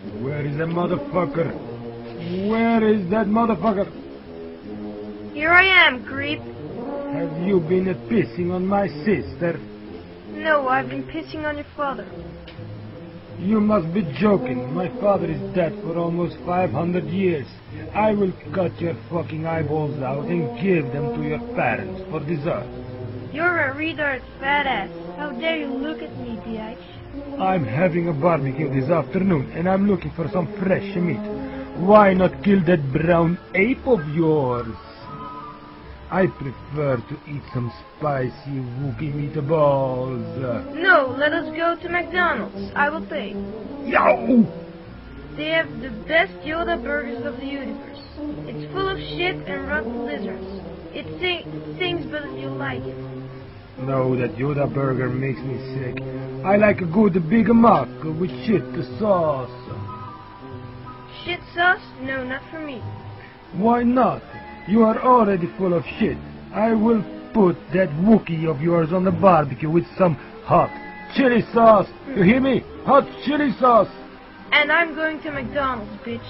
Where is that motherfucker? Where is that motherfucker? Here I am, creep. Have you been pissing on my sister? No, I've been pissing on your father. You must be joking. My father is dead for almost 500 years. I will cut your fucking eyeballs out and give them to your parents for dessert. You're a retard fat ass. How dare you look at me, bitch? I'm having a barbecue this afternoon and I'm looking for some fresh meat. Why not kill that brown ape of yours? I prefer to eat some spicy Wookiee meatballs. No, let us go to McDonald's. I will pay. Yow! They have the best Yoda burgers of the universe. It's full of shit and rotten lizards. It stings, but you like it. No, that Yoda burger makes me sick. I like a good Big Mac with shit sauce. Shit sauce? No, not for me. Why not? You are already full of shit. I will put that Wookiee of yours on the barbecue with some hot chili sauce. You hear me? Hot chili sauce. And I'm going to McDonald's, bitch.